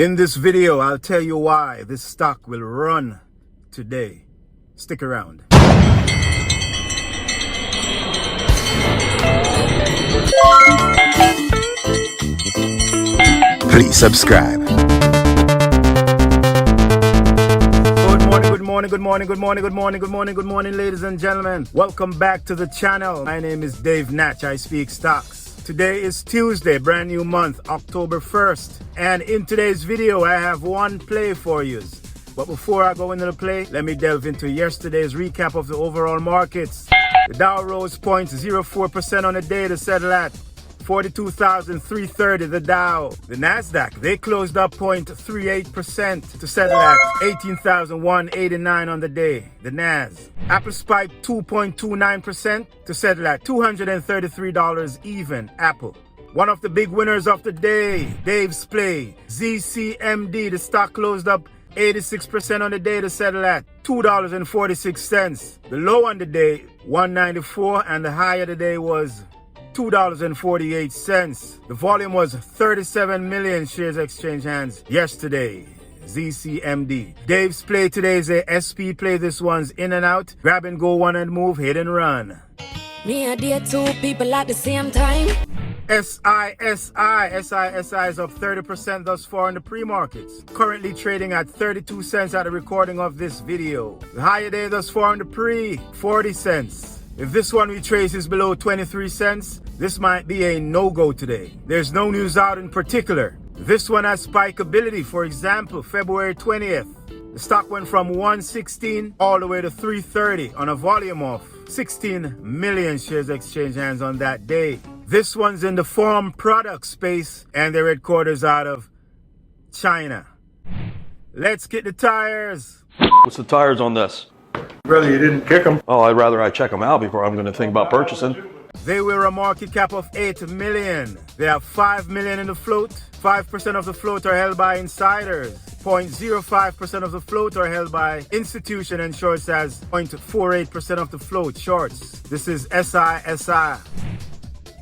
In this video, I'll tell you why this stock will run today. Stick around. Please subscribe. Good morning, ladies and gentlemen. Welcome back to the channel. My name is Dave Natch. I speak stocks. Today is Tuesday, brand new month, October 1st. And in today's video, I have one play for you. But before I go into the play, let me delve into yesterday's recap of the overall markets. The Dow rose 0.04% on the day to settle at 42,330, the Dow. The Nasdaq, they closed up 0.38% to settle at 18,189 on the day, the Nas. Apple spiked 2.29% to settle at $233 even, Apple. One of the big winners of the day, Dave's play, ZCMD, the stock closed up 86% on the day to settle at $2.46. The low on the day, $1.94, and the high of the day was $2.48. The volume was 37 million shares exchanged hands yesterday. ZCMD. Dave's play today is a SP play. This one's in and out. Grab and go, one and move, hit and run. Me and dear two people at the same time. SISI is up 30% thus far in the pre-markets. Currently trading at 32 cents at the recording of this video. The higher day thus far in the pre, 40 cents. If this one retraces below 23 cents, this might be a no-go today. There's no news out in particular. This one has spikeability. For example, February 20th, the stock went from 116 all the way to 330 on a volume of 16 million shares exchanged hands on that day. This one's in the farm product space and their headquarters out of China. Let's get the tires. What's the tires on this? Brother, you didn't kick them. Oh, I'd rather I check them out before I'm going to think about purchasing. They were a market cap of 8 million. They have 5 million in the float. 5% of the float are held by insiders. 0.05% of the float are held by institution and shorts as 0.48% of the float shorts. This is SISI.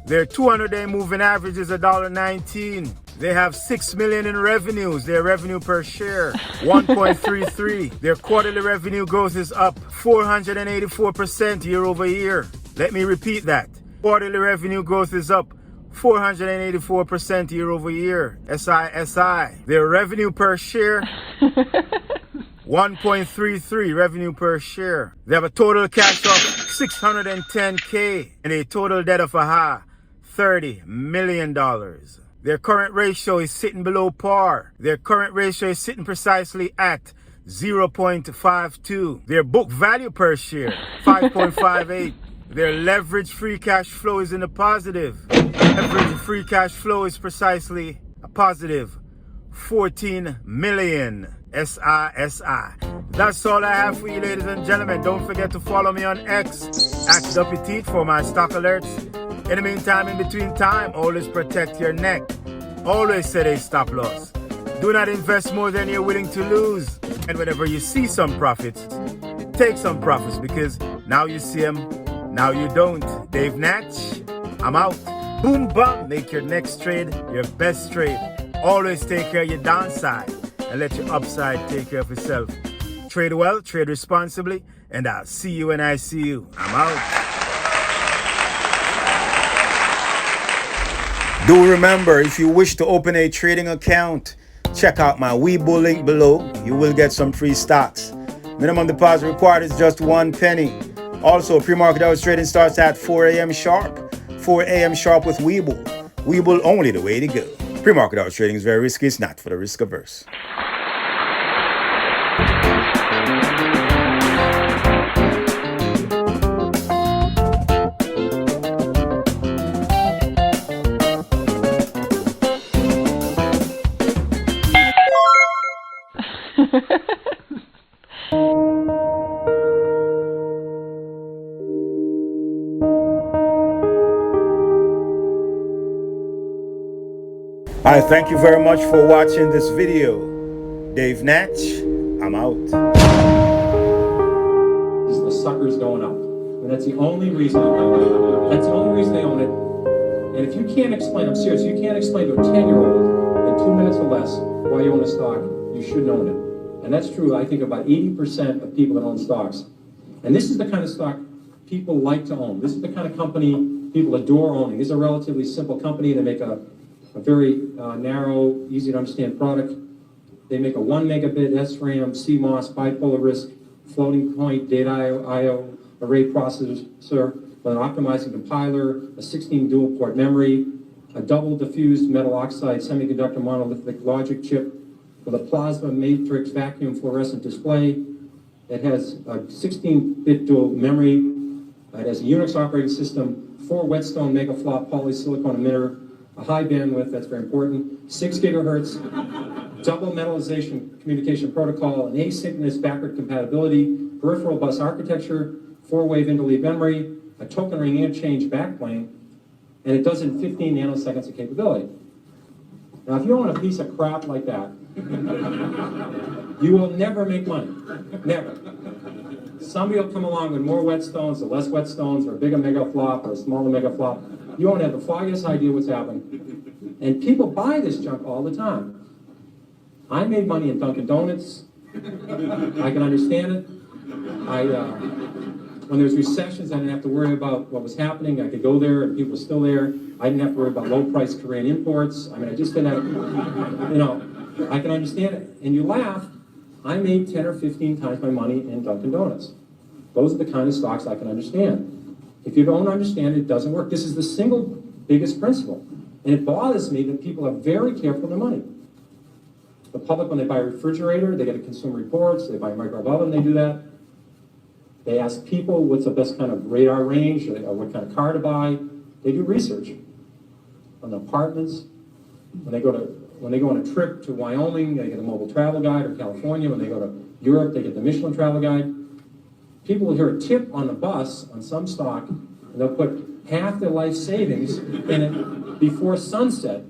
Their 200-day moving average is $1.19. They have 6 million in revenues. Their revenue per share, 1.33. Their quarterly revenue growth is up 484% year over year. Let me repeat that. Quarterly revenue growth is up 484% year over year. SISI. Their revenue per share, 1.33 revenue per share. They have a total cash of $610K and a total debt of $30 million. Their current ratio is sitting below par. Their current ratio is sitting precisely at 0.52. Their book value per share, 5.58. Their leverage free cash flow is in the positive. Leverage free cash flow is precisely a positive 14 million. SISI. That's all I have for you, ladies and gentlemen. Don't forget to follow me on X at WT for my stock alerts. In the meantime, in between time, always protect your neck. Always set a stop loss. Do not invest more than you're willing to lose. And whenever you see some profits, take some profits, because now you see them, now you don't. Dave Natch, I'm out. Boom, bum. Make your next trade your best trade. Always take care of your downside and let your upside take care of itself. Trade well, trade responsibly, and I'll see you when I see you. I'm out. Do remember, if you wish to open a trading account, check out my Webull link below. You will get some free stocks. Minimum deposit required is just 1 penny. Also, pre-market hours trading starts at 4 a.m. sharp. 4 a.m. sharp with Webull. Webull, only the way to go. Pre-market hours trading is very risky. It's not for the risk averse. I thank you very much for watching this video. Dave Natch, I'm out. The sucker's going up. And that's the only reason. That's the only reason they own it. And if you can't explain, I'm serious, you can't explain to a 10-year-old in 2 minutes or less why you own a stock, you shouldn't own it. And that's true, I think, about 80% of people that own stocks. And this is the kind of stock people like to own. This is the kind of company people adore owning. This is a relatively simple company. They make a very narrow, easy to understand product. They make a 1 megabit SRAM, CMOS, bipolar risk, floating point data I/O array processor with an optimizing compiler, a 16 dual port memory, a double diffused metal oxide semiconductor monolithic logic chip with a plasma matrix vacuum fluorescent display. It has a 16-bit dual memory. It has a Unix operating system, 4 Whetstone megaflop polysilicon emitter, a high bandwidth, that's very important, 6 gigahertz, double metallization communication protocol, an asynchronous backward compatibility, peripheral bus architecture, 4-wave interleave memory, a token ring interchange backplane, and it does in 15 nanoseconds of capability. Now, if you own a piece of crap like that, you will never make money. Never. Somebody will come along with more whetstones or less whetstones or a bigger megaflop or a smaller megaflop. You won't have the foggiest idea what's happening. And people buy this junk all the time. I made money in Dunkin' Donuts. I can understand it. When there was recessions, I didn't have to worry about what was happening. I could go there and people were still there. I didn't have to worry about low-priced Korean imports. I mean, I just didn't have, you know, I can understand it. And you laugh, I made 10 or 15 times my money in Dunkin' Donuts. Those are the kind of stocks I can understand. If you don't understand it, it doesn't work. This is the single biggest principle. And it bothers me that people are very careful with their money. The public, when they buy a refrigerator, they get a Consumer Reports, they buy a microwave oven, they do that. They ask people what's the best kind of radar range, or what kind of car to buy. They do research on the apartments. When they go on a trip to Wyoming, they get a mobile travel guide, or California. When they go to Europe, they get the Michelin travel guide. People will hear a tip on the bus on some stock, and they'll put half their life savings in it before sunset,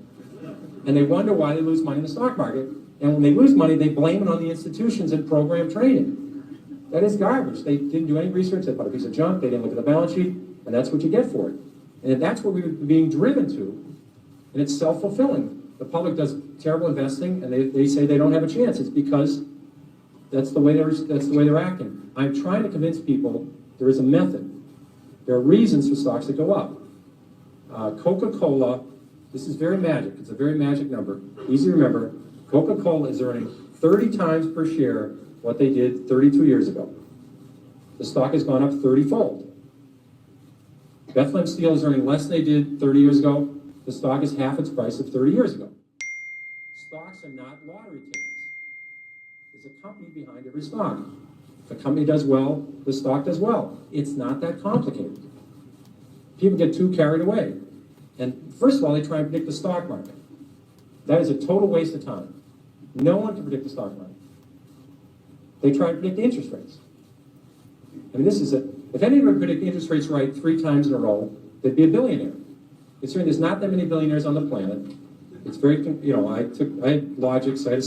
and they wonder why they lose money in the stock market. And when they lose money, they blame it on the institutions and program trading. That is garbage. They didn't do any research. They bought a piece of junk. They didn't look at the balance sheet, and that's what you get for it. And that's what we're being driven to, and it's self-fulfilling. The public does terrible investing, and they say they don't have a chance. It's because that's the way they're acting. I'm trying to convince people there is a method. There are reasons for stocks that go up. Coca-Cola, this is very magic. It's a very magic number. Easy to remember. Coca-Cola is earning 30 times per share what they did 32 years ago. The stock has gone up 30-fold. Bethlehem Steel is earning less than they did 30 years ago. The stock is half its price of 30 years ago. Stocks are not lottery tickets. There's a company behind every stock. If the company does well, the stock does well. It's not that complicated. People get too carried away. And first of all, they try and predict the stock market. That is a total waste of time. No one can predict the stock market. They try and predict interest rates. I mean, this is it. If anyone could predict interest rates right 3 times in a row, they'd be a billionaire. Considering there's not that many billionaires on the planet, it's very, you know, I had logic, so I had a